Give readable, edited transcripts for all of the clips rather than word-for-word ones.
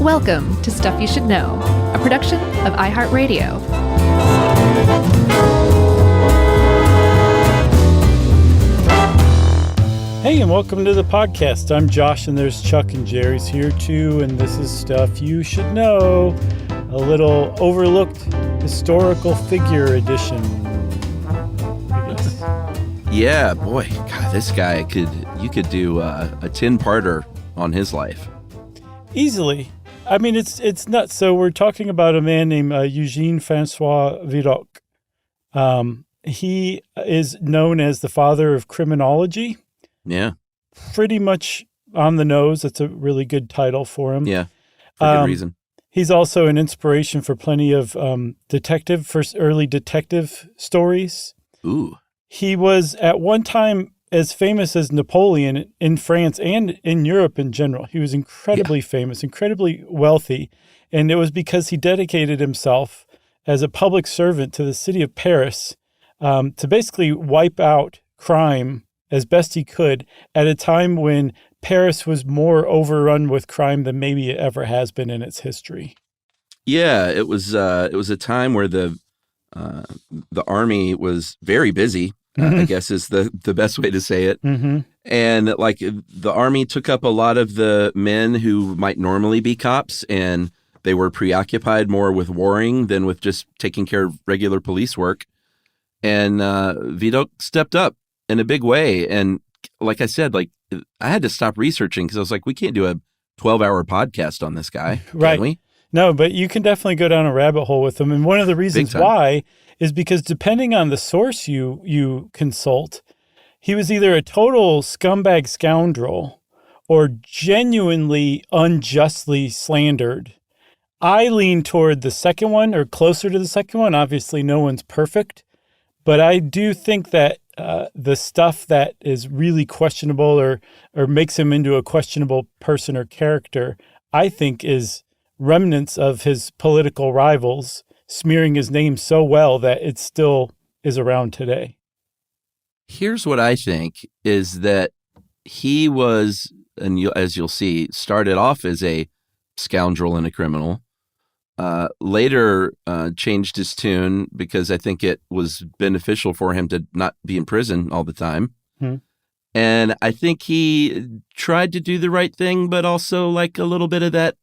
Welcome to Stuff You Should Know, a production of iHeartRadio. Hey, and welcome to the podcast. I'm Josh, and there's Chuck and Jerry's here too, and this is Stuff You Should Know, a little overlooked historical figure edition, I guess. Yeah, boy, God, this guy you could do a 10-parter on his life. Easily. I mean, it's nuts. So we're talking about a man named Eugene Francois Vidocq. He is known as the father of criminology. Yeah. Pretty much on the nose. That's a really good title for him. Yeah, for good reason. He's also an inspiration for plenty of early detective stories. Ooh. He was at one time as famous as Napoleon in France and in Europe in general. He was incredibly famous, incredibly wealthy, and it was because he dedicated himself as a public servant to the city of Paris to basically wipe out crime as best he could at a time when Paris was more overrun with crime than maybe it ever has been in its history. Yeah, it was a time where the army was very busy. I guess is the best way to say it. Mm-hmm. And like the army took up a lot of the men who might normally be cops, and they were preoccupied more with warring than with just taking care of regular police work. And Vidok stepped up in a big way. And like I said, like I had to stop researching because I was like, we can't do a 12-hour podcast on this guy, right? Can we? No, but you can definitely go down a rabbit hole with him. And one of the reasons why is because depending on the source you consult, he was either a total scumbag scoundrel or genuinely unjustly slandered. I lean toward the second one or closer to the second one. Obviously, no one's perfect, but I do think that the stuff that is really questionable or makes him into a questionable person or character, I think is remnants of his political rivals smearing his name so well that it still is around today. Here's what I think is that he was, and as you'll see, started off as a scoundrel and a criminal. Later changed his tune because I think it was beneficial for him to not be in prison all the time. And I think he tried to do the right thing, but also like a little bit of that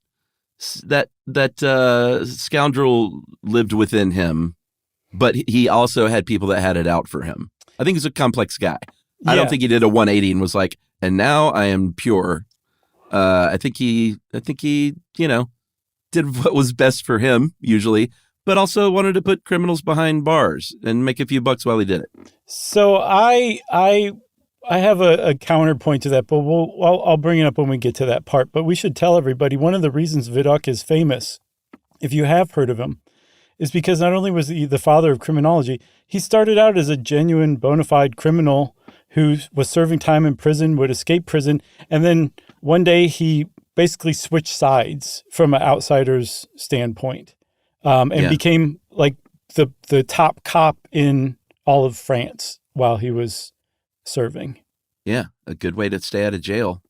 scoundrel lived within him, but he also had people that had it out for him. I think he's a complex guy. Yeah. I don't think he did a 180 and was like, and now I am pure. I think he, did what was best for him usually, but also wanted to put criminals behind bars and make a few bucks while he did it. So I have a counterpoint to that, but I'll bring it up when we get to that part. But we should tell everybody one of the reasons Vidocq is famous, if you have heard of him, is because not only was he the father of criminology, he started out as a genuine bona fide criminal who was serving time in prison, would escape prison, and then one day he basically switched sides from an outsider's standpoint and became like the top cop in all of France while he was serving. Yeah, a good way to stay out of jail.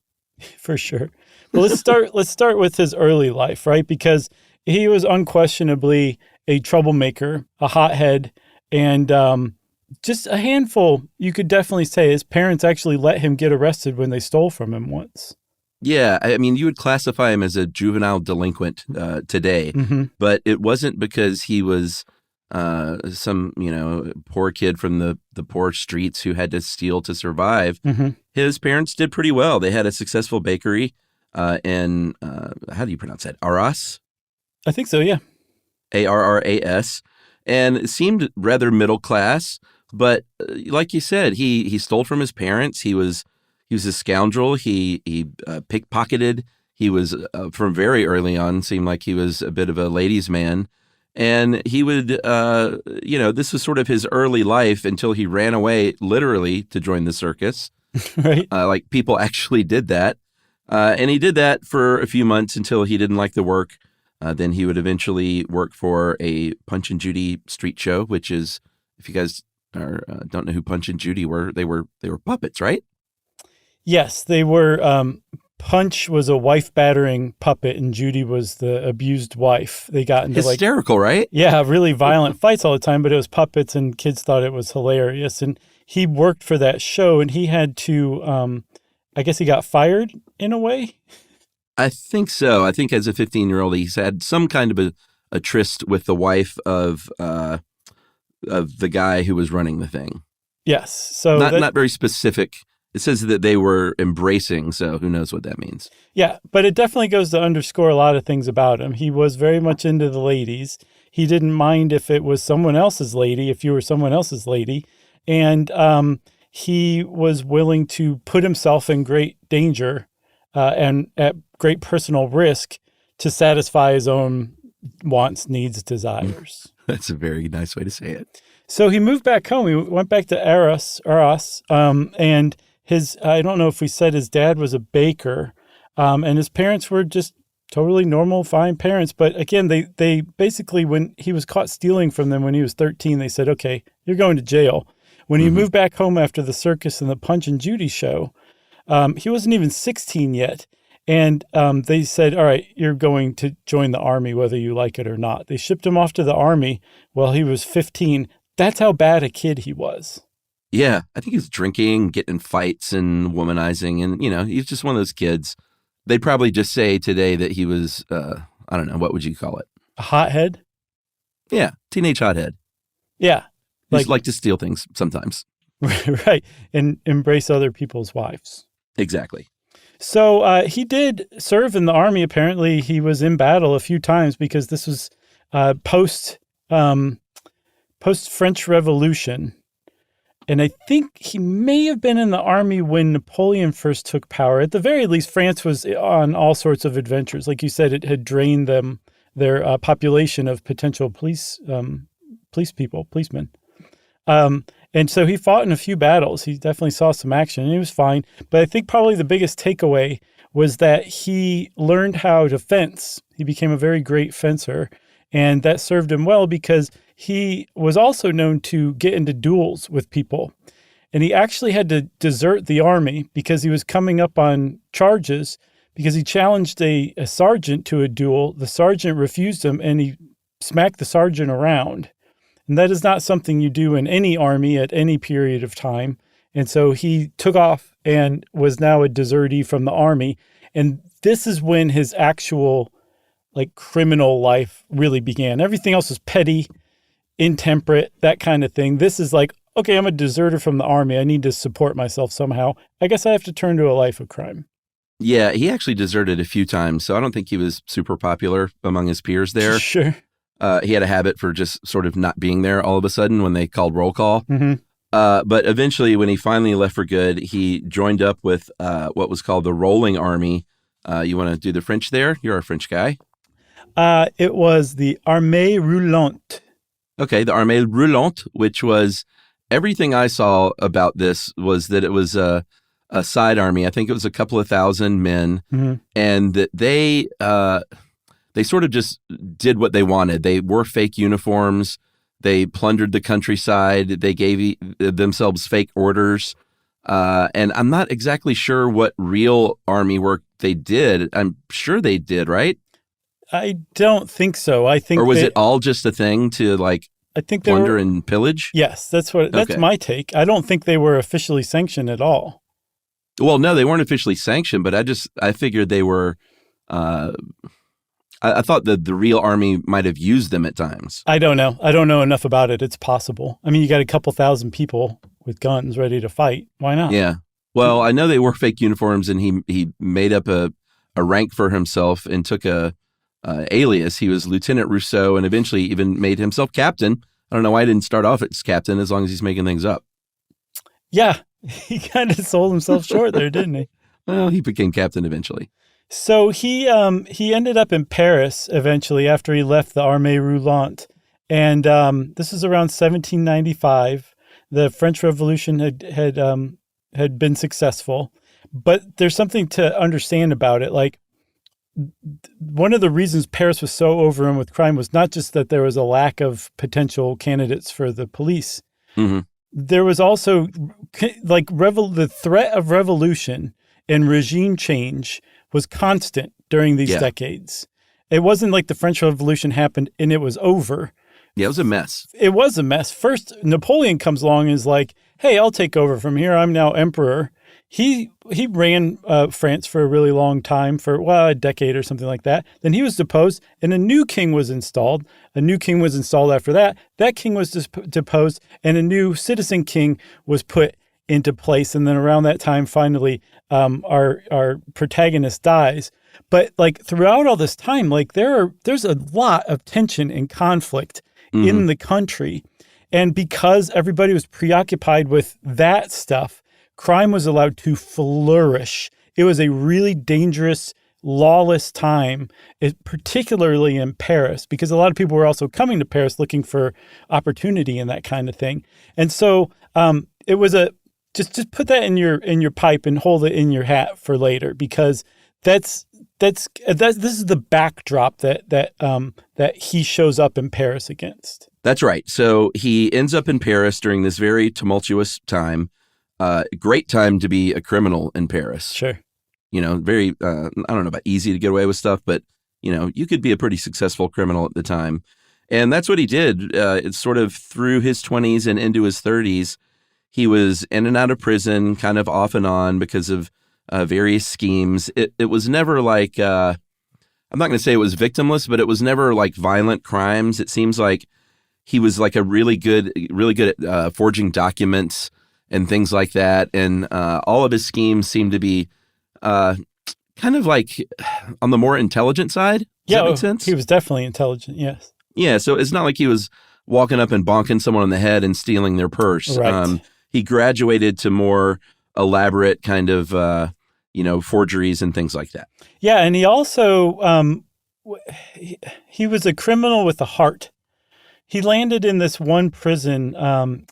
For sure. Well, let's start with his early life, right? Because he was unquestionably a troublemaker, a hothead, and just a handful. You could definitely say his parents actually let him get arrested when they stole from him once. Yeah, I mean, you would classify him as a juvenile delinquent today, but it wasn't because he was some, poor kid from the poor streets who had to steal to survive. His parents did pretty well. They had a successful bakery in, how do you pronounce that? Arras? I think so, yeah. Arras. And it seemed rather middle class, but like you said, he stole from his parents. He was a scoundrel. He pickpocketed. He was, from very early on, seemed like he was a bit of a ladies' man. And he would, this was sort of his early life until he ran away literally to join the circus. Right. Like people actually did that. And he did that for a few months until he didn't like the work. Then he would eventually work for a Punch and Judy street show, which is, if you guys don't know who Punch and Judy were, they were puppets, right? Yes, they were Punch was a wife-battering puppet, and Judy was the abused wife. They got into hysterical, right? Yeah, really violent fights all the time, but it was puppets, and kids thought it was hilarious. And he worked for that show, and he had to, I guess he got fired in a way. I think so. I think as a 15-year-old, he's had some kind of a tryst with the wife of the guy who was running the thing. Yes. So not very specific. It says that they were embracing, so who knows what that means. Yeah, but it definitely goes to underscore a lot of things about him. He was very much into the ladies. He didn't mind if it was someone else's lady, if you were someone else's lady. And he was willing to put himself in great danger and at great personal risk to satisfy his own wants, needs, desires. That's a very nice way to say it. So he moved back home. He went back to Arras, and I don't know if we said his dad was a baker, and his parents were just totally normal, fine parents. But again, they basically, when he was caught stealing from them when he was 13, they said, okay, you're going to jail. When he moved back home after the circus and the Punch and Judy show, he wasn't even 16 yet. And they said, all right, you're going to join the army, whether you like it or not. They shipped him off to the army while he was 15. That's how bad a kid he was. Yeah, I think he was drinking, getting in fights and womanizing. And, he's just one of those kids. They'd probably just say today that he was, I don't know, what would you call it? A hothead? Yeah, teenage hothead. Yeah. Like to steal things sometimes. Right. And embrace other people's wives. Exactly. So he did serve in the army. Apparently, he was in battle a few times because this was post-French Revolution. And I think he may have been in the army when Napoleon first took power. At the very least, France was on all sorts of adventures. Like you said, it had drained their population of potential policemen. And so he fought in a few battles. He definitely saw some action, and he was fine. But I think probably the biggest takeaway was that he learned how to fence. He became a very great fencer, and that served him well because he was also known to get into duels with people. And he actually had to desert the army because he was coming up on charges because he challenged a sergeant to a duel. The sergeant refused him, and he smacked the sergeant around. And that is not something you do in any army at any period of time. And so he took off and was now a desertee from the army. And this is when his actual criminal life really began. Everything else was petty, intemperate, that kind of thing. This is okay, I'm a deserter from the army. I need to support myself somehow. I guess I have to turn to a life of crime. Yeah, he actually deserted a few times, so I don't think he was super popular among his peers there. Sure. He had a habit for just sort of not being there all of a sudden when they called roll call. Mm-hmm. But eventually, when he finally left for good, he joined up with what was called the Rolling Army. You want to do the French there? You're a French guy. It was the Armée Roulante. Okay, the Armée Roulante, which was everything I saw about this was that it was a side army. I think it was a couple of thousand men, and that they sort of just did what they wanted. They wore fake uniforms. They plundered the countryside. They gave themselves fake orders. And I'm not exactly sure what real army work they did. I'm sure they did, right? I don't think so. I think, or was it all just a thing to I think plunder and pillage? Yes, that's my take. I don't think they were officially sanctioned at all. Well, no, they weren't officially sanctioned, but I figured they were. I thought that the real army might have used them at times. I don't know. I don't know enough about it. It's possible. I mean, you got a couple thousand people with guns ready to fight. Why not? Yeah. Well, I know they wore fake uniforms, and he made up a rank for himself and took a alias. He was Lieutenant Rousseau, and eventually even made himself captain. I don't know why he didn't start off as captain, as long as he's making things up. Yeah, he kind of sold himself short there, didn't he? Well, he became captain eventually. So he ended up in Paris eventually after he left the Armée Roulante, and this was around 1795. The French Revolution had been successful, but there's something to understand about it. One of the reasons Paris was so overrun with crime was not just that there was a lack of potential candidates for the police. Mm-hmm. There was also the threat of revolution and regime change was constant during these decades. It wasn't like the French Revolution happened and it was over. Yeah, it was a mess. It was a mess. First, Napoleon comes along and is like, hey, I'll take over from here. I'm now emperor. He ran France for a really long time, for a decade or something like that. Then he was deposed, and a new king was installed. A new king was installed after that. That king was deposed, and a new citizen king was put into place. And then around that time, finally, our protagonist dies. But like throughout all this time, like there's a lot of tension and conflict in the country, and because everybody was preoccupied with that stuff, crime was allowed to flourish. It was a really dangerous, lawless time, particularly in Paris, because a lot of people were also coming to Paris looking for opportunity and that kind of thing. And so it was just put that in your pipe and hold it in your hat for later, because this is the backdrop that he shows up in Paris against. That's right. So he ends up in Paris during this very tumultuous time. Great time to be a criminal in Paris. Sure. Very, I don't know about easy to get away with stuff, but, you could be a pretty successful criminal at the time. And that's what he did. It's sort of through his 20s and into his 30s. He was in and out of prison, kind of off and on because of various schemes. It was never like, I'm not going to say it was victimless, but it was never like violent crimes. It seems like he was like a really good at forging documents and things like that. And all of his schemes seem to be kind of like on the more intelligent side. Does that make sense? He was definitely intelligent, yes. Yeah, so it's not like he was walking up and bonking someone on the head and stealing their purse. Right. He graduated to more elaborate kind of, forgeries and things like that. Yeah, and he also, he was a criminal with a heart. He landed in this one prison,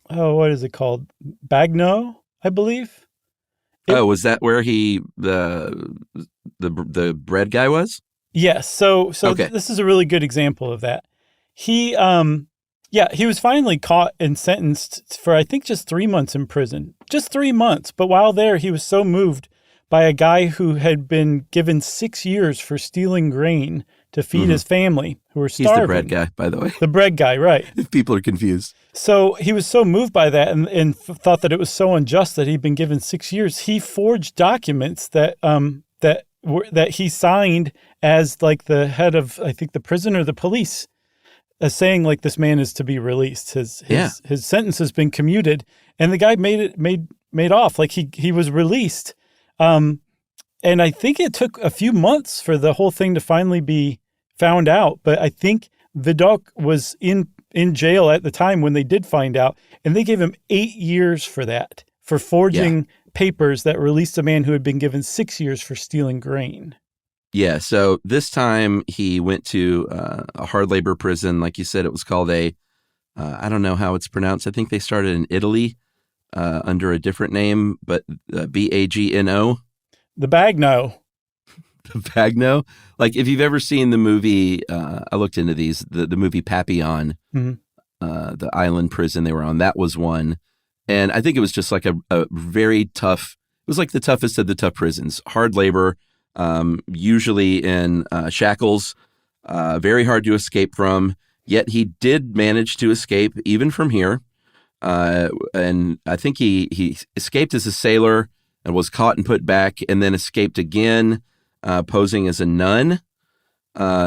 what is it called? Bagno, I believe. Was that where the bread guy was? Yes. So okay. This is a really good example of that. He was finally caught and sentenced for, I think, just 3 months in prison. Just 3 months. But while there, he was so moved by a guy who had been given 6 years for stealing grain to feed his family, who were starving. He's the bread guy, by the way. The bread guy, right. If people are confused. So he was so moved by that and thought that it was so unjust that he'd been given 6 years. He forged documents that he signed as like the head of, I think, the prison or the police, as saying like this man is to be released. His sentence has been commuted, and the guy made off. Like he was released. And I think it took a few months for the whole thing to finally be found out. But I think Vidocq was in jail at the time when they did find out, and they gave him 8 years for that, for forging papers that released a man who had been given 6 years for stealing grain. Yeah, so this time he went to a hard labor prison. Like you said, it was called I don't know how it's pronounced. I think they started in Italy under a different name, but Bagno. The Bagno. The Bagno. Like if you've ever seen the movie, I looked into these, the movie Papillon, the island prison they were on, that was one. And I think it was just like a very tough, it was like the toughest of the tough prisons. Hard labor, usually in shackles, very hard to escape from. Yet he did manage to escape even from here. And I think he escaped as a sailor and was caught and put back, and then escaped again, posing as a nun.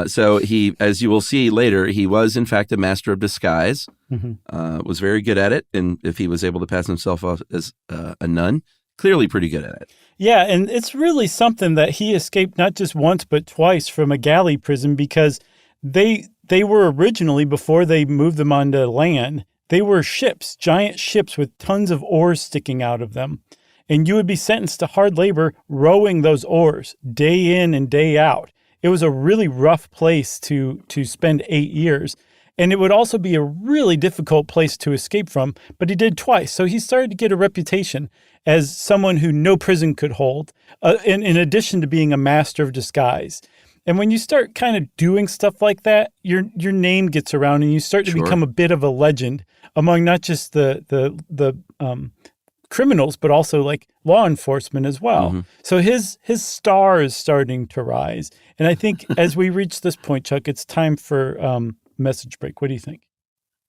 So he, as you will see later, he was in fact a master of disguise, was very good at it. And if he was able to pass himself off as a nun, clearly pretty good at it. Yeah, and it's really something that he escaped not just once, but twice from a galley prison, because they were originally, before they moved them onto land, they were ships, giant ships with tons of oars sticking out of them. And you would be sentenced to hard labor rowing those oars day in and day out. It was a really rough place to spend 8 years. And it would also be a really difficult place to escape from, but he did twice. So he started to get a reputation as someone who no prison could hold, in addition to being a master of disguise. And when you start kind of doing stuff like that, your name gets around and you start to become a bit of a legend among not just the criminals, but also like law enforcement as well. Mm-hmm. So his star is starting to rise. And I think as we reach this point, Chuck, it's time for message break. What do you think?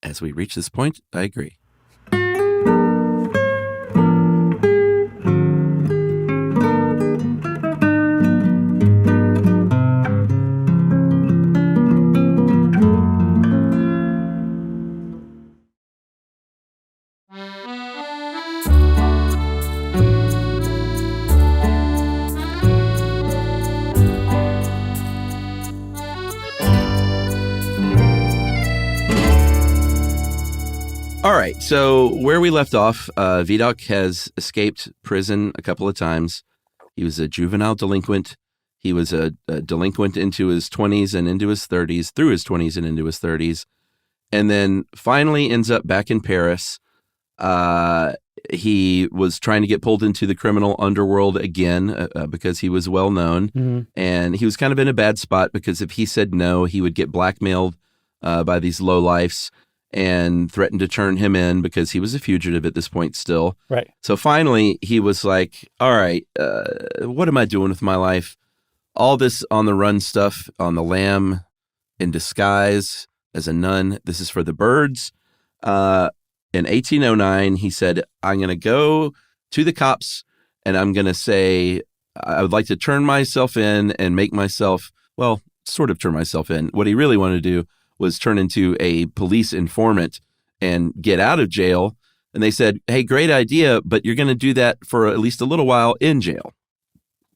As we reach this point, I agree. All right, so where we left off, Vidocq has escaped prison a couple of times. He was a juvenile delinquent. He was a delinquent into his 20s and into his 30s, through his 20s and into his 30s, and then finally ends up back in Paris. He was trying to get pulled into the criminal underworld again because he was well known, and he was kind of in a bad spot because if he said no, he would get blackmailed by these lowlifes and threatened to turn him in because he was a fugitive at this point still. Right. So finally, he was like, all right, what am I doing with my life? All this on the run stuff, on the lam, in disguise, as a nun, this is for the birds. In 1809, he said, I'm going to go to the cops and I'm going to say, I would like to turn myself in and make myself, well, sort of turn myself in. What he really wanted to do was turn into a police informant and get out of jail. And they said, hey, great idea, but you're going to do that for at least a little while in jail.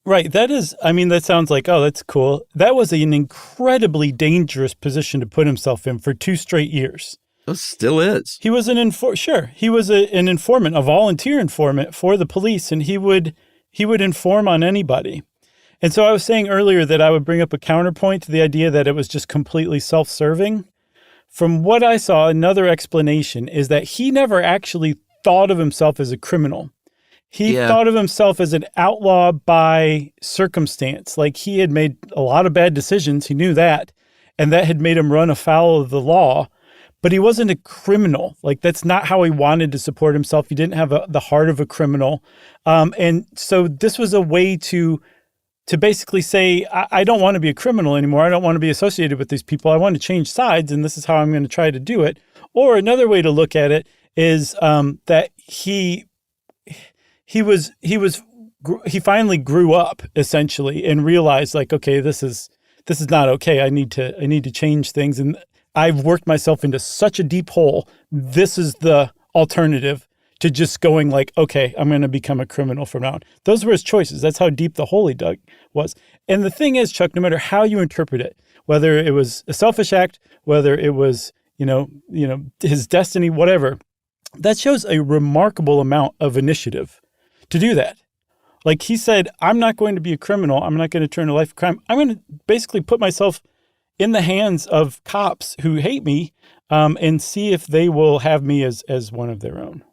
Right. That is, I mean, that sounds like, oh, that's cool. That was an incredibly dangerous position to put himself in for 2 straight years. It still is. He was an informant, a volunteer informant for the police, and he would inform on anybody. And so I was saying earlier that I would bring up a counterpoint to the idea that it was just completely self-serving. From what I saw, another explanation is that he never actually thought of himself as a criminal. He thought of himself as an outlaw by circumstance. Like he had made a lot of bad decisions. He knew that. And that had made him run afoul of the law. But he wasn't a criminal. Like that's not how he wanted to support himself. He didn't have the heart of a criminal. And so this was a way to basically say, I don't want to be a criminal anymore. I don't want to be associated with these people. I want to change sides, and this is how I'm going to try to do it. Or another way to look at it is that he finally grew up essentially and realized like, okay, this is not okay. I need to change things, and I've worked myself into such a deep hole. This is the alternative to just going like, okay, I'm going to become a criminal from now on. Those were his choices. That's how deep the hole he dug was. And the thing is, Chuck, no matter how you interpret it, whether it was a selfish act, whether it was, his destiny, whatever, that shows a remarkable amount of initiative to do that. Like he said, I'm not going to be a criminal. I'm not going to turn a life of crime. I'm going to basically put myself in the hands of cops who hate me and see if they will have me as one of their own.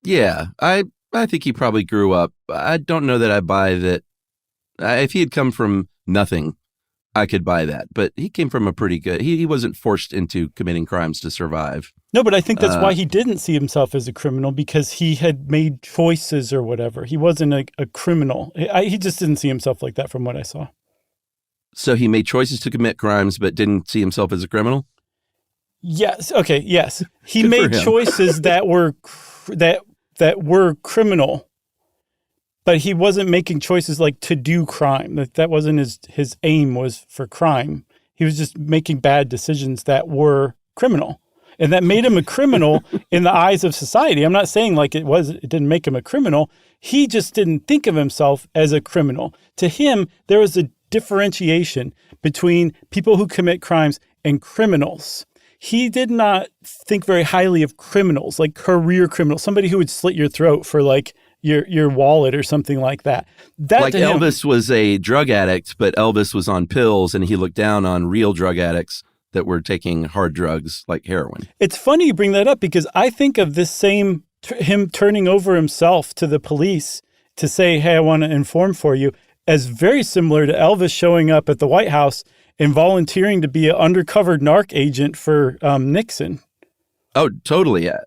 Yeah, I think he probably grew up. I don't know that I buy that. If he had come from nothing, I could buy that. But he came from a pretty good, he wasn't forced into committing crimes to survive. No, but I think that's why he didn't see himself as a criminal, because he had made choices or whatever. He wasn't a criminal. He just didn't see himself like that from what I saw. So he made choices to commit crimes, but didn't see himself as a criminal? Yes. Okay. Yes. He made choices that were criminal, but he wasn't making choices like to do crime. That wasn't his aim was for crime. He was just making bad decisions that were criminal, and that made him a criminal in the eyes of society. I'm not saying like it didn't make him a criminal. He just didn't think of himself as a criminal. To him, there was a differentiation between people who commit crimes and criminals. He did not think very highly of criminals, like career criminals, somebody who would slit your throat for like your wallet or something like that. Like Elvis was a drug addict, but Elvis was on pills, and he looked down on real drug addicts that were taking hard drugs like heroin. It's funny you bring that up, because I think of this same, him turning over himself to the police to say, hey, I want to inform for you, as very similar to Elvis showing up at the White House and volunteering to be an undercover narc agent for Nixon. Oh, totally. Yeah.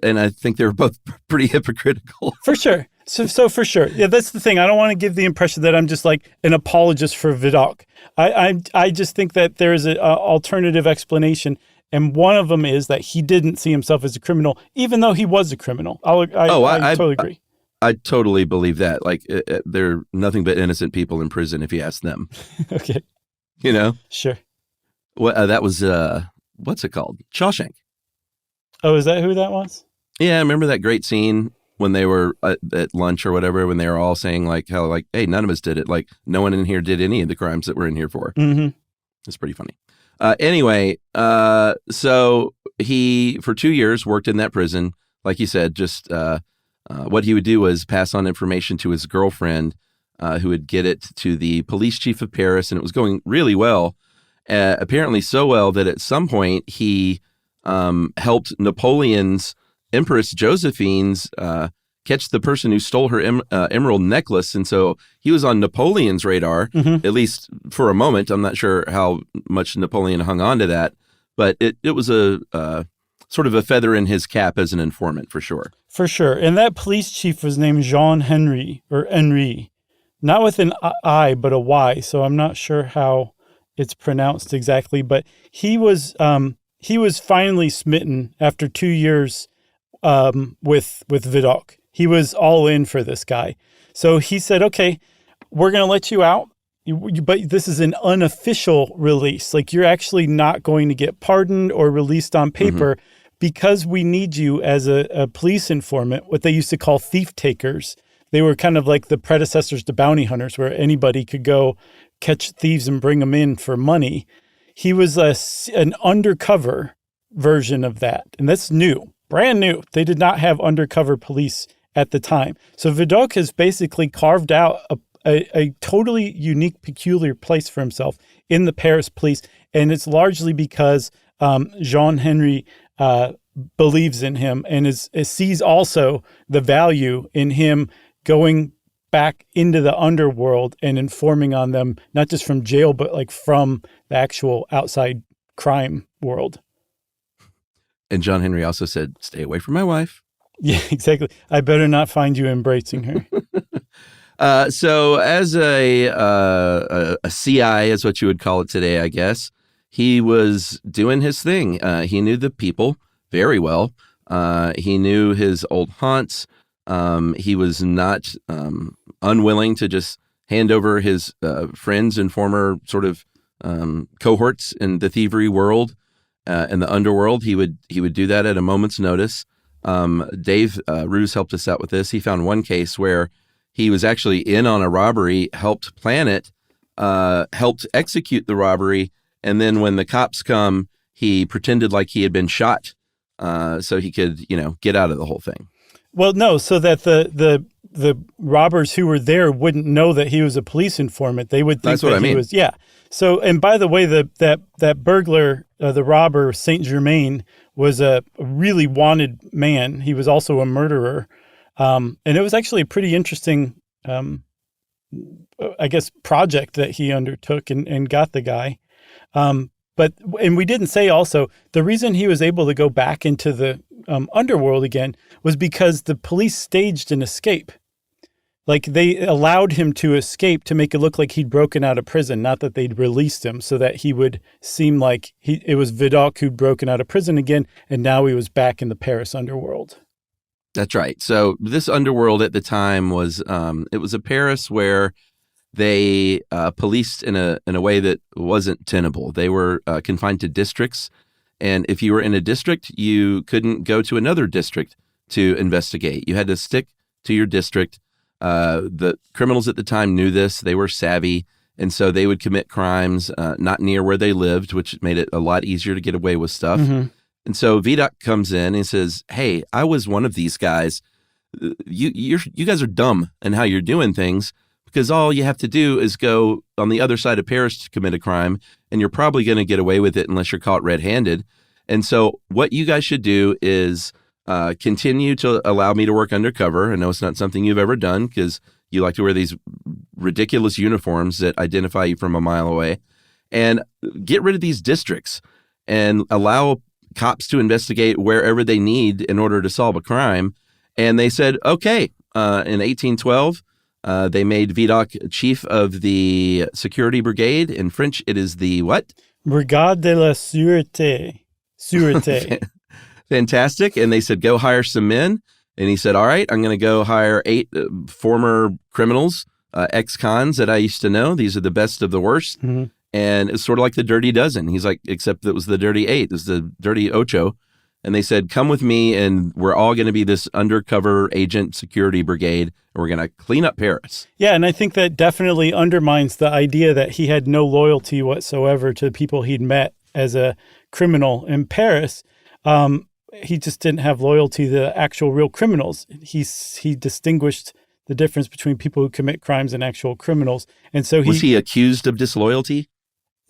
and I think they were both pretty hypocritical. For sure. So for sure. Yeah, that's the thing. I don't want to give the impression that I'm just like an apologist for Vidocq. I just think that there is an alternative explanation. And one of them is that he didn't see himself as a criminal, even though he was a criminal. I totally agree. I totally believe that. Like, they're nothing but innocent people in prison if you ask them. Okay. You know? Sure. Well, that was, what's it called? Shawshank. Oh, is that who that was? Yeah, I remember that great scene when they were at lunch or whatever, when they were all saying like, how like, hey, none of us did it. Like, no one in here did any of the crimes that we're in here for. Mm-hmm. It's pretty funny. Anyway, so he, for 2 years, worked in that prison. Like you said, just what he would do was pass on information to his girlfriend, who would get it to the police chief of Paris, and it was going really well. Apparently so well that at some point he helped Napoleon's Empress Josephine's catch the person who stole her emerald necklace. And so he was on Napoleon's radar, at least for a moment. I'm not sure how much Napoleon hung on to that, but it was a sort of a feather in his cap as an informant, for sure. For sure. And that police chief was named Jean Henry, or Henri, not with an I, but a Y. So I'm not sure how it's pronounced exactly, but he was finally smitten after 2 years with Vidocq. He was all in for this guy. So he said, okay, we're going to let you out, but this is an unofficial release. Like, you're actually not going to get pardoned or released on paper because we need you as a police informant, what they used to call thief takers. They were kind of like the predecessors to bounty hunters, where anybody could go catch thieves and bring them in for money. He was an undercover version of that. And that's new, brand new. They did not have undercover police at the time. So Vidocq has basically carved out a totally unique, peculiar place for himself in the Paris police. And it's largely because Jean Henry believes in him and sees also the value in him going back into the underworld and informing on them, not just from jail, but like from the actual outside crime world. And John Henry also said, stay away from my wife. Yeah, exactly. I better not find you embracing her. So as a CI is what you would call it today, I guess, he was doing his thing. He knew the people very well. He knew his old haunts. He was not unwilling to just hand over his friends and former sort of cohorts in the thievery world and the underworld. He would do that at a moment's notice. Dave Roos helped us out with this. He found one case where he was actually in on a robbery, helped plan it, helped execute the robbery, and then when the cops come, he pretended like he had been shot so he could, get out of the whole thing. Well, no, so that the robbers who were there wouldn't know that he was a police informant. They would think That's what I mean. He was, yeah. So, and by the way, that burglar, the robber, Saint Germain, was a really wanted man. He was also a murderer. And it was actually a pretty interesting, I guess, project that he undertook and got the guy. And we didn't say also, the reason he was able to go back into the underworld again was because the police staged an escape. Like, they allowed him to escape to make it look like he'd broken out of prison, not that they'd released him, so that he would seem like it was Vidocq who'd broken out of prison again, and now he was back in the Paris underworld. That's right. So this underworld at the time was, it was a Paris where they policed in a way that wasn't tenable. They were confined to districts, and if you were in a district, you couldn't go to another district to investigate. You had to stick to your district. The criminals at the time knew this. They were savvy, and so they would commit crimes not near where they lived, which made it a lot easier to get away with stuff. Mm-hmm. And so Vidocq comes in and says, hey, I was one of these guys. You guys are dumb in how you're doing things, because all you have to do is go on the other side of Paris to commit a crime, and you're probably going to get away with it unless you're caught red-handed. And so what you guys should do is continue to allow me to work undercover. I know it's not something you've ever done because you like to wear these ridiculous uniforms that identify you from a mile away, and get rid of these districts and allow cops to investigate wherever they need in order to solve a crime. And they said, okay, in 1812, they made Vidocq chief of the Security Brigade. In French, it is the what? Brigade de la Sûreté. Sûreté. Fantastic. And they said, go hire some men. And he said, all right, I'm going to go hire 8 former criminals, ex-cons that I used to know. These are the best of the worst. Mm-hmm. And it's sort of like the Dirty Dozen. He's like, except it was the Dirty 8. It was the Dirty Ocho. And they said, come with me, and we're all going to be this undercover agent security brigade, and we're going to clean up Paris. Yeah, and I think that definitely undermines the idea that he had no loyalty whatsoever to the people he'd met as a criminal in Paris. He just didn't have loyalty to the actual real criminals. He distinguished the difference between people who commit crimes and actual criminals. And so Was he accused of disloyalty?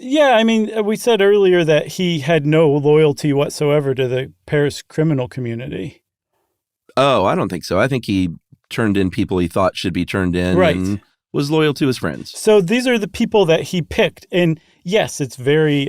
Yeah, I mean, we said earlier that he had no loyalty whatsoever to the Paris criminal community. Oh, I don't think so. I think he turned in people he thought should be turned in, right, and was loyal to his friends. So these are the people that he picked. And yes, it's very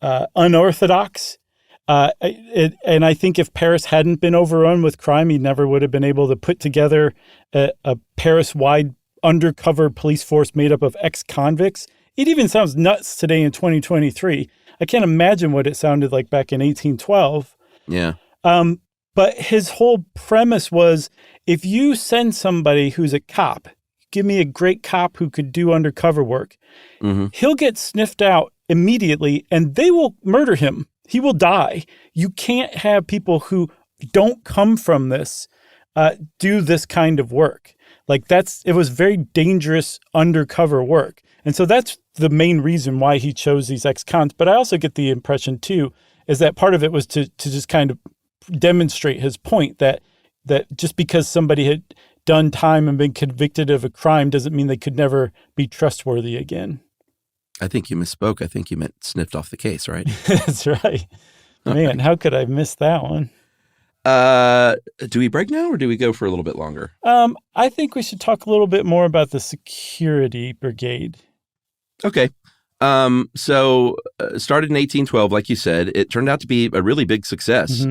unorthodox. And I think if Paris hadn't been overrun with crime, he never would have been able to put together a Paris-wide undercover police force made up of ex-convicts. It even sounds nuts today in 2023. I can't imagine what it sounded like back in 1812. Yeah. But his whole premise was, if you send somebody who's a cop, give me a great cop who could do undercover work, he'll get sniffed out immediately and they will murder him. He will die. You can't have people who don't come from this do this kind of work. Like it was very dangerous undercover work. And so that's the main reason why he chose these ex-cons. But I also get the impression, too, is that part of it was to just kind of demonstrate his point that just because somebody had done time and been convicted of a crime doesn't mean they could never be trustworthy again. I think you misspoke. I think you meant sniffed off the case, right? That's right. Man, how could I miss that one? Do we break now or do we go for a little bit longer? I think we should talk a little bit more about the Security Brigade. Okay. So started in 1812, like you said. It turned out to be a really big success.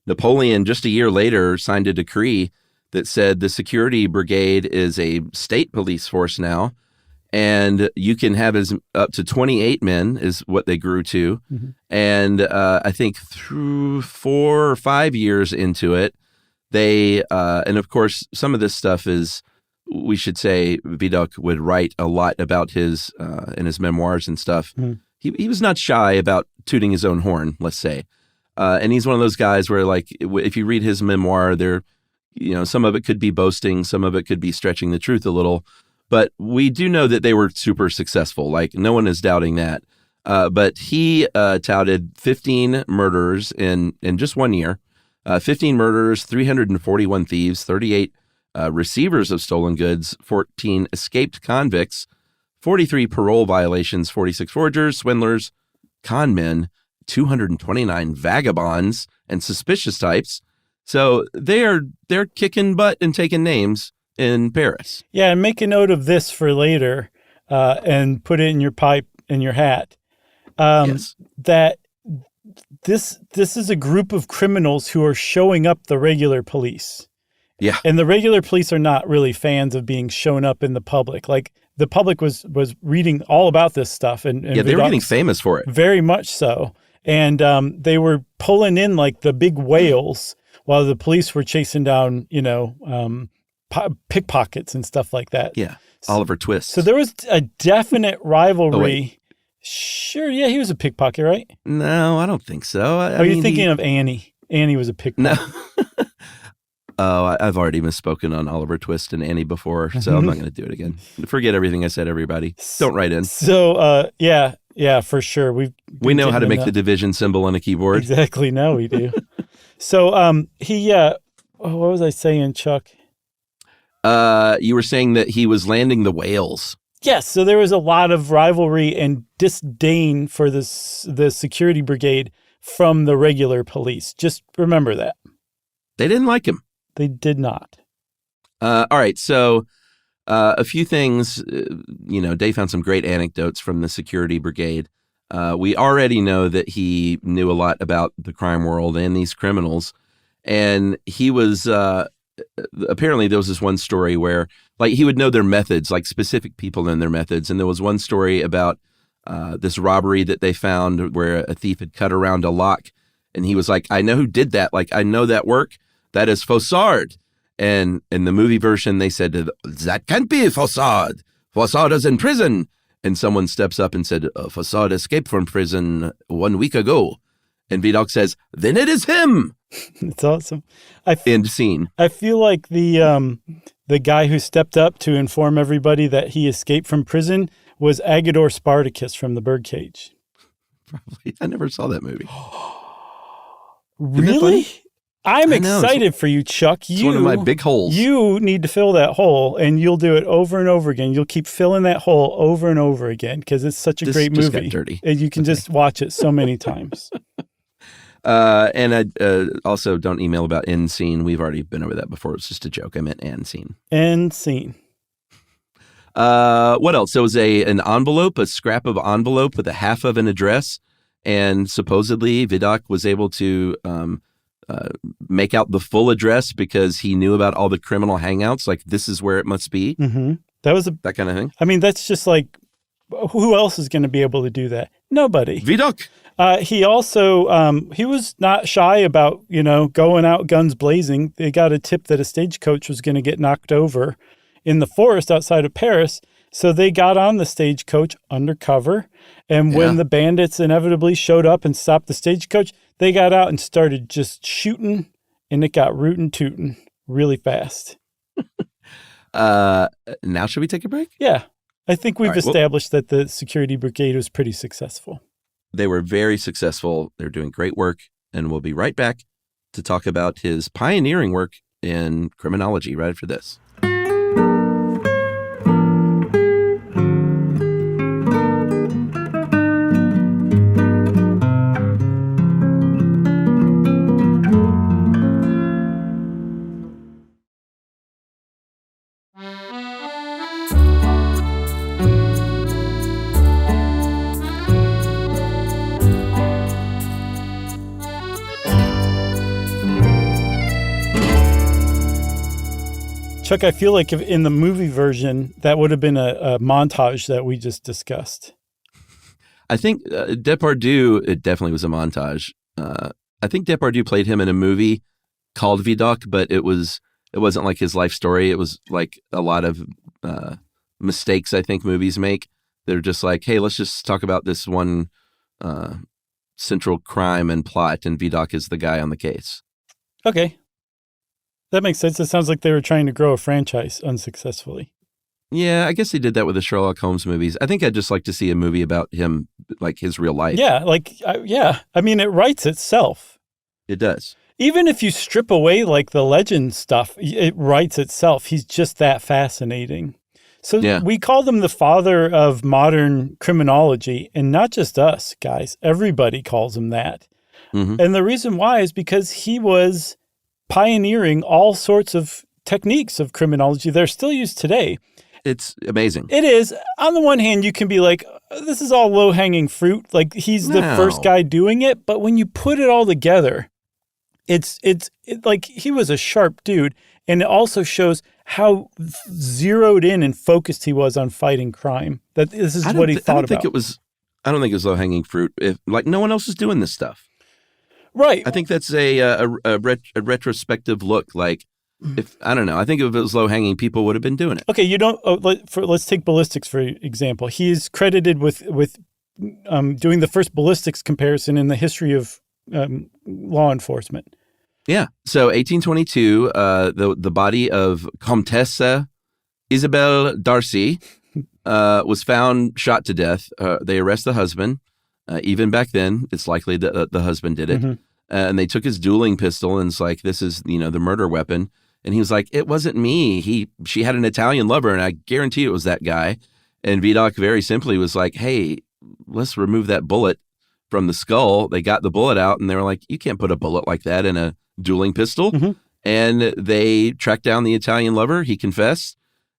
Napoleon, just a year later, signed a decree that said the Security Brigade is a state police force now, and you can have up to 28 men is what they grew to. And I think through 4 or 5 years into it, they and of course, some of this stuff is, we should say, Vidocq would write a lot about his in his memoirs and stuff. He was not shy about tooting his own horn, let's say. And he's one of those guys where, like, if you read his memoir, some of it could be boasting, some of it could be stretching the truth a little. But we do know that they were super successful. Like, no one is doubting that. But he touted 15 murders in just 1 year, 15 murders, 341 thieves, 38 receivers of stolen goods, 14 escaped convicts, 43 parole violations, 46 forgers, swindlers, con men, 229 vagabonds, and suspicious types. So they're kicking butt and taking names in Paris. Yeah, and make a note of this for later and put it in your pipe, in your hat. Yes. That this is a group of criminals who are showing up the regular police. Yeah. And the regular police are not really fans of being shown up in the public. Like, the public was reading all about this stuff. And yeah, they were getting famous for it. Very much so. And they were pulling in like the big whales while the police were chasing down, pickpockets and stuff like that. Yeah, Oliver Twist. So there was a definite rivorry. Sure, yeah, he was a pickpocket, right? No, I don't think so. Are you thinking of Annie? Annie was a pickpocket. No. Oh, I've already misspoken on Oliver Twist and Annie before, so I'm not going to do it again. Forget everything I said, everybody. Don't write in. So, yeah, for sure. We know how to make the division symbol on a keyboard. Exactly. No, we do. So, what was I saying, Chuck? You were saying that he was landing the whales. Yes. So there was a lot of rivalry and disdain for the Security Brigade from the regular police. Just remember that. They didn't like him. They did not. All right. So a few things, Dave found some great anecdotes from the Security Brigade. We already know that he knew a lot about the crime world and these criminals. And he was, apparently there was this one story where like he would know their methods, like specific people and their methods. And there was one story about this robbery that they found where a thief had cut around a lock. And he was like, I know who did that. Like, I know that work. That is Fossard. And in the movie version, they said, that can't be Fossard. Fossard is in prison. And someone steps up and said, Fossard escaped from prison 1 week ago. And Vidocq says, then it is him. It's awesome. End scene. I feel like the guy who stepped up to inform everybody that he escaped from prison was Ahdor Spartacus from The Birdcage. Probably. I never saw that movie. Really? I'm excited for you, Chuck. It's one of my big holes. You need to fill that hole, and you'll do it over and over again. You'll keep filling that hole over and over again because it's such a great movie. Got dirty. And you can just watch it so many times. And I also don't email about end scene. We've already been over that before. It's just a joke. I meant end scene. End scene. What else? There was an envelope, a scrap of envelope with a half of an address. And supposedly Vidocq was able to make out the full address because he knew about all the criminal hangouts. Like, this is where it must be. Mm-hmm. That kind of thing. I mean, that's just like, who else is going to be able to do that? Nobody. Vidocq. He also, he was not shy about, going out guns blazing. They got a tip that a stagecoach was going to get knocked over in the forest outside of Paris. So they got on the stagecoach undercover. And when the bandits inevitably showed up and stopped the stagecoach, they got out and started just shooting, and it got rootin' tootin' really fast. Now should we take a break? Yeah. I think we've established that the Security Brigade was pretty successful. They were very successful. They're doing great work. And we'll be right back to talk about his pioneering work in criminology right after this. Chuck, I feel like if in the movie version, that would have been a montage that we just discussed. I think Depardieu, it definitely was a montage. I think Depardieu played him in a movie called Vidocq, but it wasn't like his life story. It was like a lot of mistakes I think movies make. They're just like, hey, let's just talk about this one central crime and plot, and Vidocq is the guy on the case. Okay. That makes sense. It sounds like they were trying to grow a franchise unsuccessful. Yeah, I guess they did that with the Sherlock Holmes movies. I think I'd just like to see a movie about him, like his real life. Yeah, I mean, it writes itself. It does. Even if you strip away like the legend stuff, it writes itself. He's just that fascinating. So we called him the father of modern criminology, and not just us, guys. Everybody calls him that. Mm-hmm. And the reason why is because he was pioneering all sorts of techniques of criminology that are still used today. It's amazing. It is. On the one hand, you can be like, this is all low-hanging fruit. Like, he's the first guy doing it. But when you put it all together, it's like he was a sharp dude. And it also shows how zeroed in and focused he was on fighting crime. That this is what he thought about. I don't think it was low-hanging fruit. Like, no one else is doing this stuff. Right. I think that's a retrospective look. Like, I don't know. I think if it was low hanging, people would have been doing it. Okay, let's take ballistics for example. He's credited with doing the first ballistics comparison in the history of law enforcement. Yeah. So 1822, the body of Comtesse Isabelle Darcy was found shot to death. They arrest the husband. Even back then, it's likely that the husband did it. Mm-hmm. And they took his dueling pistol and it's like, this is, the murder weapon. And he was like, it wasn't me. She had an Italian lover and I guarantee it was that guy. And Vidocq very simply was like, hey, let's remove that bullet from the skull. They got the bullet out and they were like, you can't put a bullet like that in a dueling pistol. Mm-hmm. And they tracked down the Italian lover. He confessed.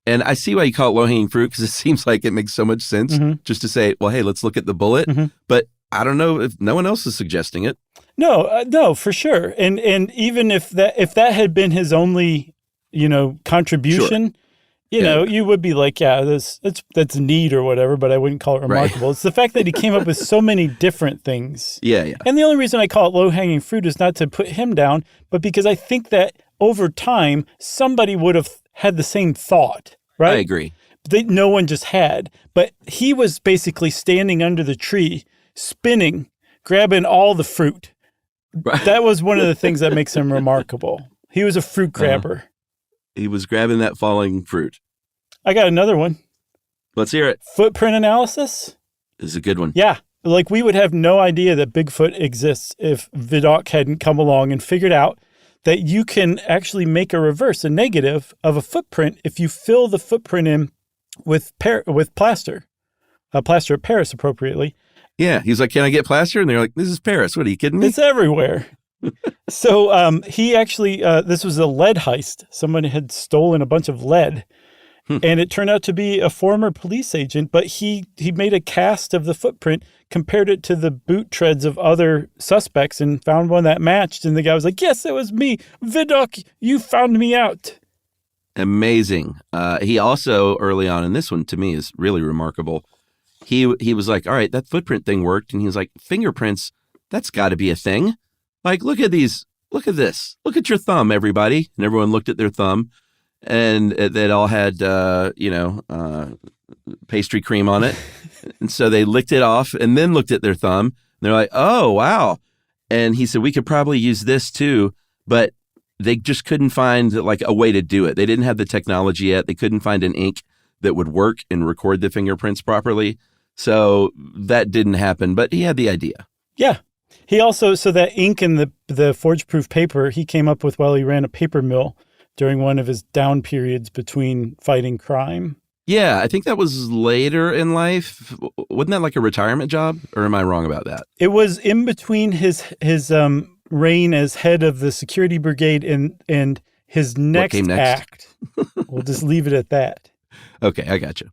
And I see why you call it low-hanging fruit, because it seems like it makes so much sense just to say, well, hey, let's look at the bullet. But I don't know if no one else is suggesting it. No, no, for sure. And even if that had been his only, contribution, you would be like, yeah, that's neat or whatever, but I wouldn't call it remarkable. Right. It's the fact that he came up with so many different things. Yeah. And the only reason I call it low-hanging fruit is not to put him down, but because I think that over time, somebody would have had the same thought, right? I agree. No one just had. But he was basically standing under the tree, spinning, grabbing all the fruit. Right. That was one of the things that makes him remarkable. He was a fruit grabber. He was grabbing that falling fruit. I got another one. Let's hear it. Footprint analysis. This is a good one. Yeah. Like, we would have no idea that Bigfoot exists if Vidocq hadn't come along and figured out that you can actually make a reverse, a negative of a footprint if you fill the footprint in with plaster of Paris appropriately. Yeah. He's like, can I get plaster? And they're like, this is Paris. What, are you kidding me? It's everywhere. So he actually, this was a lead heist. Someone had stolen a bunch of lead. And it turned out to be a former police agent, but he made a cast of the footprint, compared it to the boot treads of other suspects, and found one that matched. And the guy was like, yes, it was me. Vidocq, you found me out. Amazing. He also, early on in this one, to me, is really remarkable. He was like, all right, that footprint thing worked. And he was like, fingerprints, that's got to be a thing. Like, look at these. Look at this. Look at your thumb, everybody. And everyone looked at their thumb. And they all had, pastry cream on it. And so they licked it off and then looked at their thumb. And they're like, oh, wow. And he said, we could probably use this too. But they just couldn't find like a way to do it. They didn't have the technology yet. They couldn't find an ink that would work and record the fingerprints properly. So that didn't happen. But he had the idea. Yeah. He also, so that ink in the forge-proof paper, he came up with while he ran a paper mill during one of his down periods between fighting crime. Yeah, I think that was later in life. Wasn't that like a retirement job? Or am I wrong about that? It was in between his reign as head of the Security Brigade and his next act. We'll just leave it at that. Okay, I got you.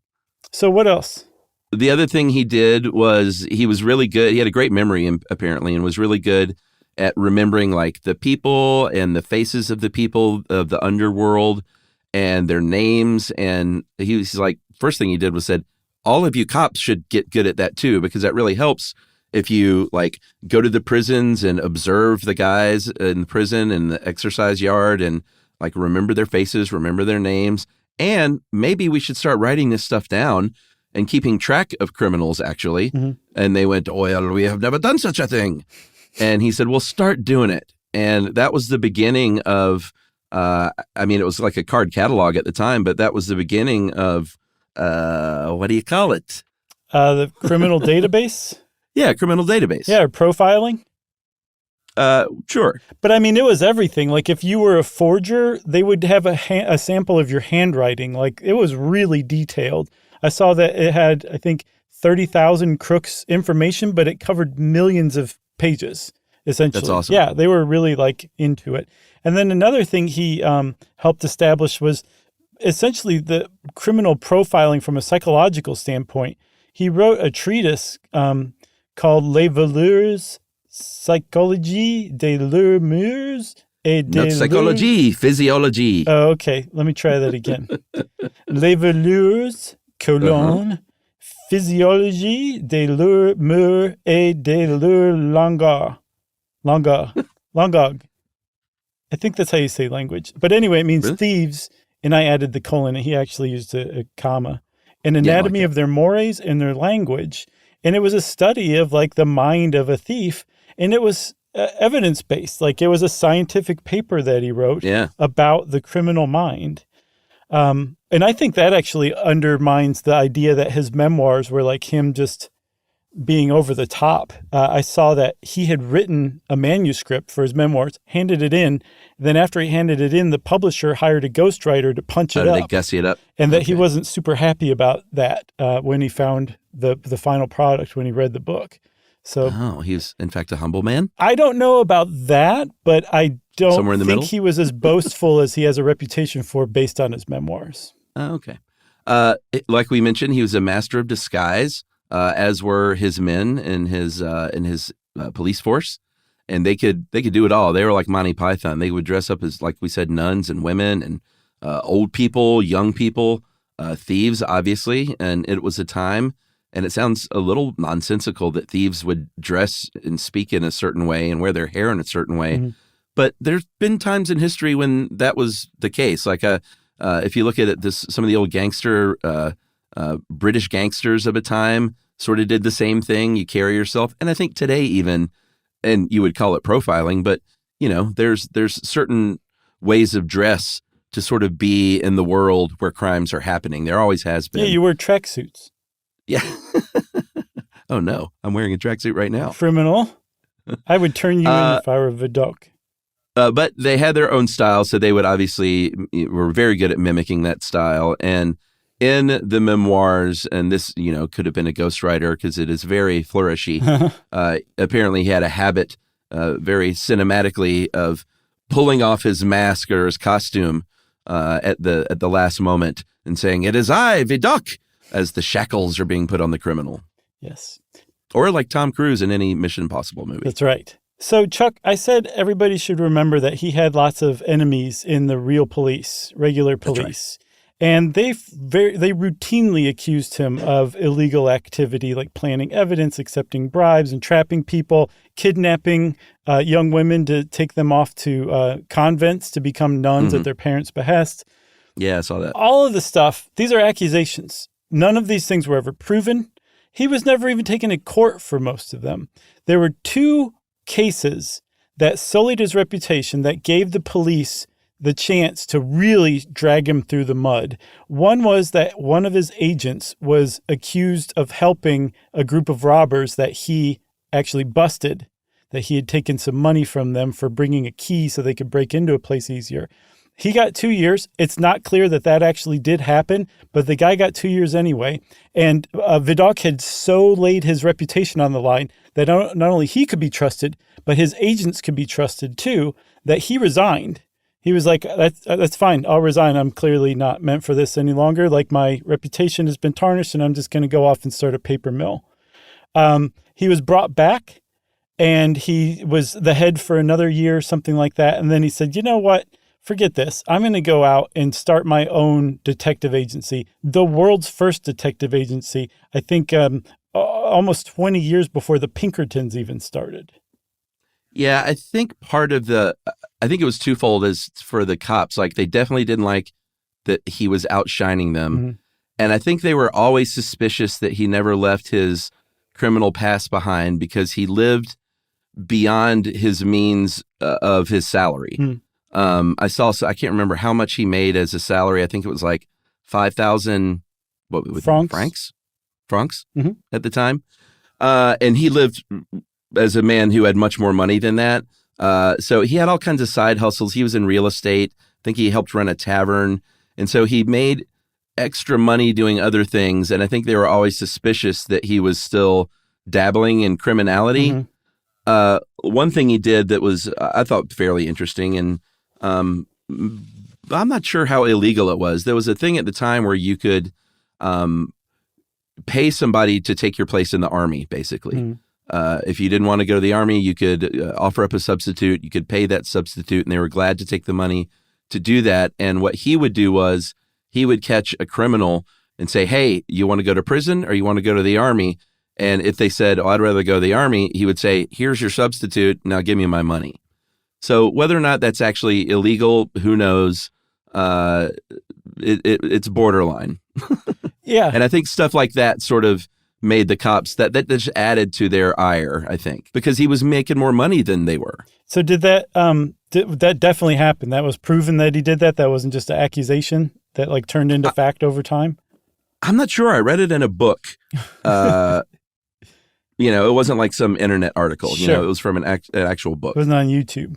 So what else? The other thing he did was he was really good. He had a great memory, apparently, and was really good at remembering like the people and the faces of the people of the underworld and their names. And he's like, first thing he did was said, all of you cops should get good at that too, because that really helps if you like go to the prisons and observe the guys in the prison and the exercise yard and like remember their faces, remember their names. And maybe we should start writing this stuff down and keeping track of criminals, actually. Mm-hmm. And they went, well, we have never done such a thing. And he said, well, start doing it. And that was the beginning of, it was like a card catalog at the time, but that was the beginning of, what do you call it? The criminal database? Yeah, criminal database. Yeah, or profiling? Sure. But it was everything. Like if you were a forger, they would have a sample of your handwriting. Like it was really detailed. I saw that it had, I think, 30,000 crooks information, but it covered millions of pages, essentially. That's awesome. Yeah, they were really like into it. And then another thing he helped establish was essentially the criminal profiling from a psychological standpoint. He wrote a treatise called Les Valeurs Psychologie de l'Humour et de Not psychology, physiology. Oh, okay. Let me try that again. Les Valeurs Physiologie de l'humour et de leur langage. I think that's how you say language. But anyway, it means really? Thieves, and I added the colon, and he actually used a comma. An anatomy of their mores and their language. And it was a study of like the mind of a thief, and it was evidence-based. Like it was a scientific paper that he wrote about the criminal mind. And I think that actually undermines the idea that his memoirs were like him just being over the top. I saw that he had written a manuscript for his memoirs, handed it in. Then after he handed it in, the publisher hired a ghostwriter to punch it up. They gussy it up. And that he wasn't super happy about that when he found the final product, when he read the book. So, he was, in fact, a humble man? I don't know about that, but I don't think middle? he was as boastful as he has a reputation for based on his memoirs. Oh, okay. Like we mentioned, he was a master of disguise, as were his men in his police force, and they could do it all. They were like Monty Python. They would dress up as, like we said, nuns and women and old people, young people, thieves, obviously. And it was a time, and it sounds a little nonsensical that thieves would dress and speak in a certain way and wear their hair in a certain way. Mm-hmm. But there's been times in history when that was the case. Like if you look at it, some of the old British gangsters of a time sort of did the same thing. You carry yourself, and I think today even, and you would call it profiling, but there's certain ways of dress to sort of be in the world where crimes are happening. There always has been. Yeah, you wear tracksuits. Yeah. Oh no, I'm wearing a tracksuit right now. Criminal. I would turn you in if I were Vidocq. But they had their own style, so they would obviously were very good at mimicking that style. And in the memoirs, and this could have been a ghostwriter because it is very flourishy. Apparently, he had a habit, very cinematically, of pulling off his mask or his costume at the last moment and saying, "It is I, Vidocq," as the shackles are being put on the criminal. Yes. Or like Tom Cruise in any Mission Impossible movie. That's right. So, Chuck, I said everybody should remember that he had lots of enemies in the real police, regular police. Right. And they routinely accused him of illegal activity, like planting evidence, accepting bribes, entrapping people, kidnapping young women to take them off to convents to become nuns at their parents' behest. Yeah, I saw that. All of the stuff, these are accusations. None of these things were ever proven. He was never even taken to court for most of them. There were 2 cases that sullied his reputation, that gave the police the chance to really drag him through the mud. One was that one of his agents was accused of helping a group of robbers that he actually busted, that he had taken some money from them for bringing a key so they could break into a place easier. He got 2 years. It's not clear that actually did happen, but the guy got 2 years anyway. And Vidocq had so laid his reputation on the line that not only he could be trusted, but his agents could be trusted too, that he resigned. He was like, that's fine. I'll resign. I'm clearly not meant for this any longer. Like, my reputation has been tarnished and I'm just going to go off and start a paper mill. He was brought back and he was the head for another year, something like that. And then he said, you know what? Forget this. I'm going to go out and start my own detective agency, the world's first detective agency, I think almost 20 years before the Pinkertons even started. Yeah, I think I think it was twofold as for the cops. Like, they definitely didn't like that he was outshining them. Mm-hmm. And I think they were always suspicious that he never left his criminal past behind because he lived beyond his means of his salary. Mm-hmm. I can't remember how much he made as a salary. I think it was like 5,000 francs mm-hmm. at the time. And he lived as a man who had much more money than that. So he had all kinds of side hustles. He was in real estate. I think he helped run a tavern. And so he made extra money doing other things. And I think they were always suspicious that he was still dabbling in criminality. Mm-hmm. One thing he did that was, I thought, fairly interesting, and I'm not sure how illegal it was. There was a thing at the time where you could pay somebody to take your place in the army, basically. Mm. If you didn't want to go to the army, you could offer up a substitute. You could pay that substitute, and they were glad to take the money to do that. And what he would do was he would catch a criminal and say, hey, you want to go to prison or you want to go to the army? And if they said, oh, I'd rather go to the army, he would say, here's your substitute. Now give me my money. So whether or not that's actually illegal, who knows? It's borderline. Yeah. And I think stuff like that sort of made the cops, that just added to their ire, I think, because he was making more money than they were. So did that definitely happen? That was proven that he did that? That wasn't just an accusation that like turned into fact over time? I'm not sure. I read it in a book. It wasn't like some internet article. Sure. It was from an actual book. It wasn't on YouTube.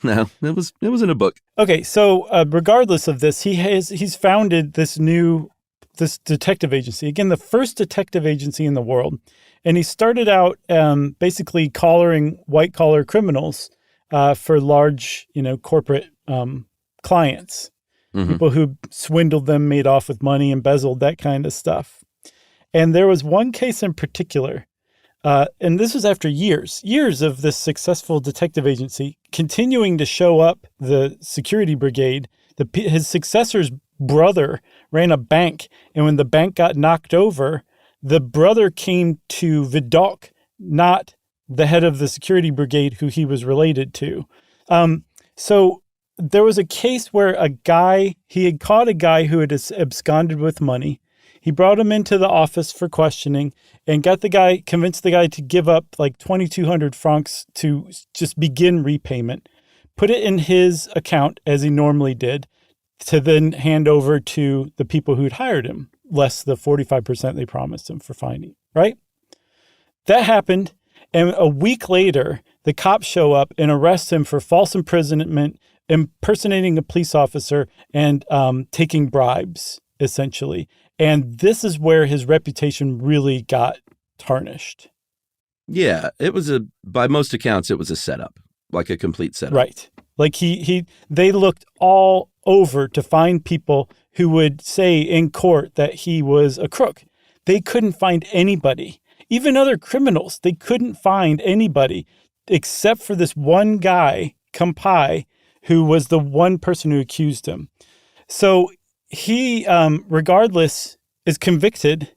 No, it was in a book. Okay, so regardless of this, he's founded this detective agency. Again, the first detective agency in the world. And he started out basically collaring white-collar criminals for large, corporate clients. people who swindled them, made off with money, embezzled, that kind of stuff. And there was one case in particular, and this was after years of this successful detective agency continuing to show up the Security Brigade. His successor's brother ran a bank, and when the bank got knocked over, the brother came to Vidocq, not the head of the Security Brigade who he was related to. So there was a case where he had caught a guy who had absconded with money. He brought him into the office for questioning and convinced the guy to give up like 2,200 francs to just begin repayment, put it in his account as he normally did, to then hand over to the people who'd hired him, less the 45% they promised him for finding, right? That happened. And a week later, the cops show up and arrest him for false imprisonment, impersonating a police officer, and taking bribes, essentially. And this is where his reputation really got tarnished. Yeah, by most accounts, it was a setup, like a complete setup. Right. Like they looked all over to find people who would say in court that he was a crook. They couldn't find anybody. Even other criminals, they couldn't find anybody except for this one guy, Kampai, who was the one person who accused him. So he, regardless, is convicted,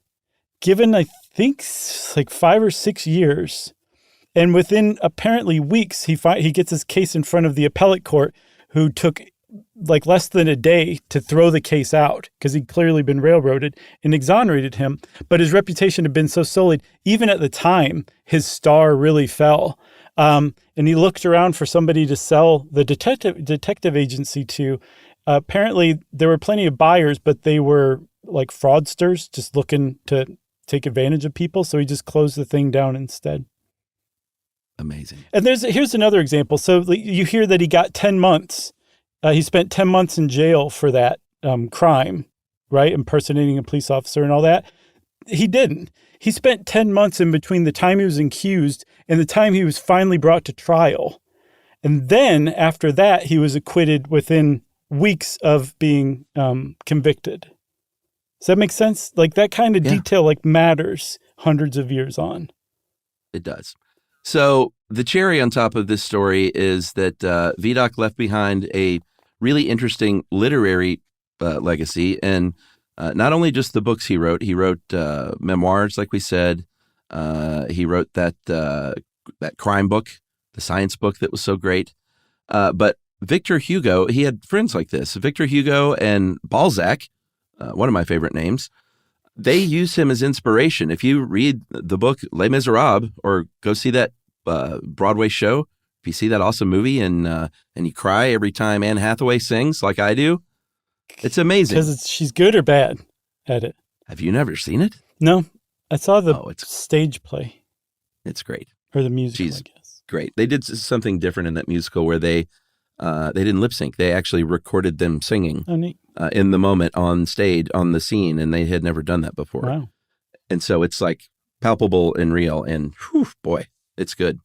given, I think, like 5 or 6 years. And within apparently weeks, he gets his case in front of the appellate court, who took like less than a day to throw the case out because he'd clearly been railroaded, and exonerated him. But his reputation had been so sullied, even at the time, his star really fell. And he looked around for somebody to sell the detective agency to. Apparently, there were plenty of buyers, but they were like fraudsters just looking to take advantage of people. So he just closed the thing down instead. Amazing. And here's another example. So you hear that he got 10 months. He spent 10 months in jail for that crime, right? Impersonating a police officer and all that. He didn't. He spent 10 months in between the time he was accused and the time he was finally brought to trial. And then after that, he was acquitted within weeks of being convicted. Does that make sense? Like that kind of detail like matters hundreds of years on. It does. So the cherry on top of this story is that Vidocq left behind a really interesting literary legacy. And not only just the books he wrote memoirs, like we said. He wrote that crime book, the science book that was so great. But Victor Hugo, he had friends like this. Victor Hugo and Balzac, one of my favorite names, they used him as inspiration. If you read the book Les Miserables or go see that Broadway show, if you see that awesome movie and you cry every time Anne Hathaway sings like I do, it's amazing. Because she's good or bad at it. Have you never seen it? No. I saw the stage play. It's great. Or the musical, I guess. Great. They did something different in that musical where they didn't lip sync. They actually recorded them singing in the moment on stage, on the scene, and they had never done that before. Wow. And so it's like palpable and real, and whew, boy, it's good.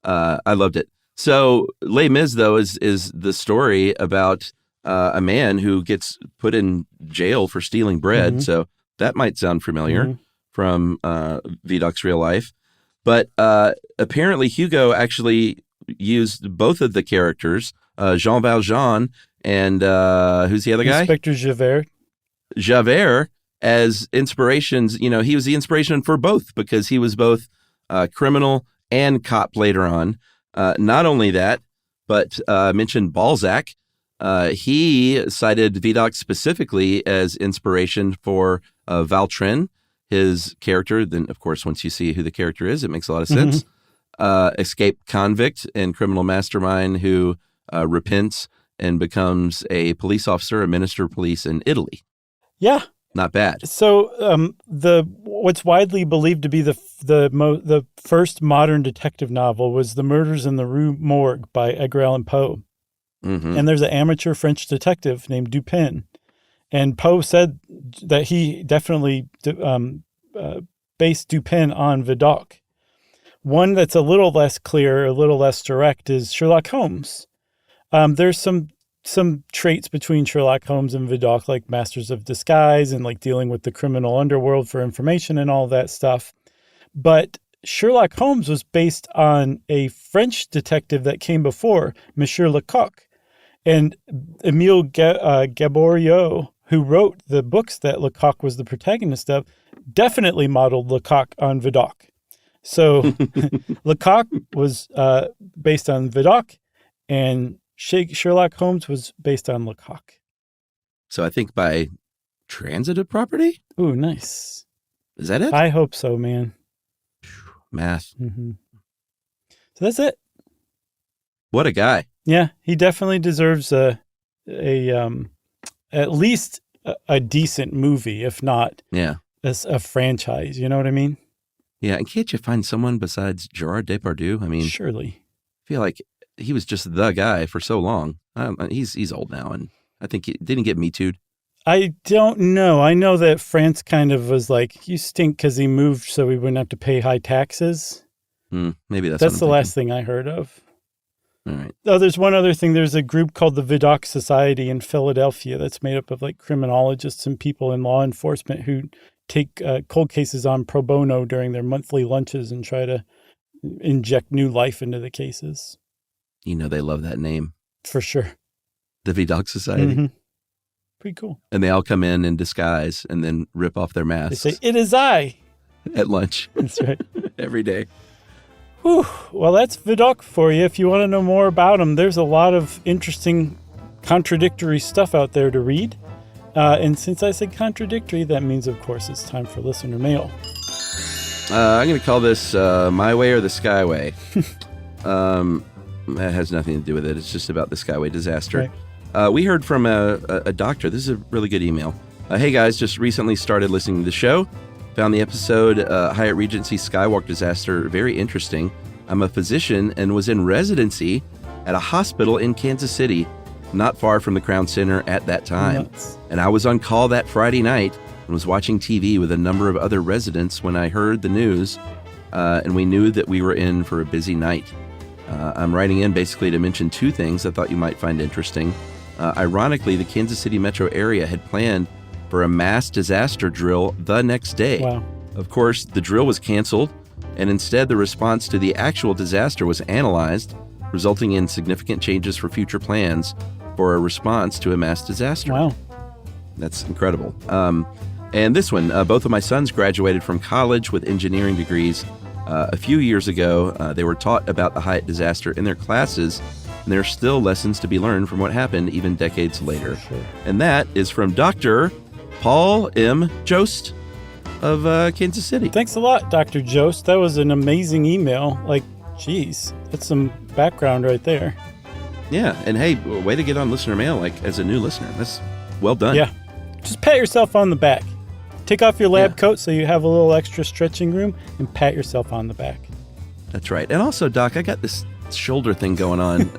I loved it. So Les Mis, though, is the story about a man who gets put in jail for stealing bread. Mm-hmm. So that might sound familiar from Vidocq's real life. But apparently Hugo actually used both of the characters, Jean Valjean and who's the other guy? Inspector Javert. Javert as inspirations. You know, he was the inspiration for both because he was both criminal and cop later on. Not only that, but mentioned Balzac. He cited Vidocq specifically as inspiration for Valtrin, his character. Then, of course, once you see who the character is, it makes a lot of sense. Escaped convict and criminal mastermind who repents and becomes a police officer, a minister of police in Italy. Yeah. Not bad. So what's widely believed to be the first modern detective novel was The Murders in the Rue Morgue by Edgar Allan Poe. Mm-hmm. And there's an amateur French detective named Dupin. And Poe said that he definitely based Dupin on Vidocq. One that's a little less clear, a little less direct is Sherlock Holmes. There's some some traits between Sherlock Holmes and Vidocq, like masters of disguise and like dealing with the criminal underworld for information and all that stuff. But Sherlock Holmes was based on a French detective that came before, Monsieur Lecoq. And Emile Gaboriau, who wrote the books that Lecoq was the protagonist of, definitely modeled Lecoq on Vidocq. So Lecoq was based on Vidocq, and Sherlock Holmes was based on Lecoq. So I think by transitive property? Ooh, nice. Is that it? I hope so, man. Math. Mm-hmm. So that's it. What a guy. Yeah, he definitely deserves at least a decent movie, if not a franchise. You know what I mean? Yeah, and can't you find someone besides Gerard Depardieu? I mean, surely. I feel like he was just the guy for so long. He's old now, and I think he didn't get Me Too'd. I don't know. I know that France kind of was like, you stink because he moved so we wouldn't have to pay high taxes. Maybe that's the last thing I heard of. All right. Oh, there's one other thing. There's a group called the Vidok Society in Philadelphia that's made up of like criminologists and people in law enforcement who take cold cases on pro bono during their monthly lunches and try to inject new life into the cases. You know, they love that name. For sure. The Vidok Society. Mm-hmm. Pretty cool. And they all come in disguise and then rip off their masks. They say, "It is I." At lunch. That's right. Every day. Whew. Well, that's Vidocq for you. If you want to know more about him, there's a lot of interesting contradictory stuff out there to read. And since I said contradictory, that means, of course, it's time for listener mail. I'm going to call this My Way or the Skyway. That has nothing to do with it. It's just about the Skyway disaster. Right. We heard from a doctor. This is a really good email. Hey, guys, just recently started listening to the show. Found the episode Hyatt Regency Skywalk disaster very interesting. I'm a physician and was in residency at a hospital in Kansas City, not far from the Crown Center at that time. Nuts. And I was on call that Friday night and was watching TV with a number of other residents when I heard the news, and we knew that we were in for a busy night. I'm writing in basically to mention two things I thought you might find interesting. Ironically, the Kansas City metro area had planned for a mass disaster drill the next day. Wow. Of course, the drill was canceled, and instead the response to the actual disaster was analyzed, resulting in significant changes for future plans for a response to a mass disaster. Wow. That's incredible. And this one, both of my sons graduated from college with engineering degrees. A few years ago, they were taught about the Hyatt disaster in their classes, and there are still lessons to be learned from what happened even decades later. Sure. And that is from Dr. Paul M. Jost of Kansas City. Thanks a lot, Dr. Jost. That was an amazing email. Like, geez, that's some background right there. Yeah, and hey, way to get on listener mail, like, as a new listener. That's well done. Yeah. Just pat yourself on the back. Take off your lab coat so you have a little extra stretching room and pat yourself on the back. That's right. And also, Doc, I got this shoulder thing going on.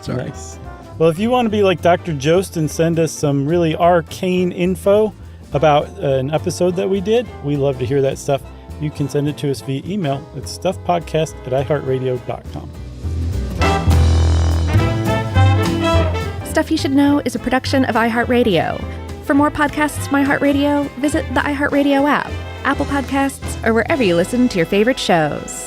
Sorry. Nice. Well, if you want to be like Dr. Jost and send us some really arcane info about an episode that we did, we love to hear that stuff. You can send it to us via email at stuffpodcast@iheartradio.com. Stuff You Should Know is a production of iHeartRadio. For more podcasts from iHeartRadio, visit the iHeartRadio app, Apple Podcasts, or wherever you listen to your favorite shows.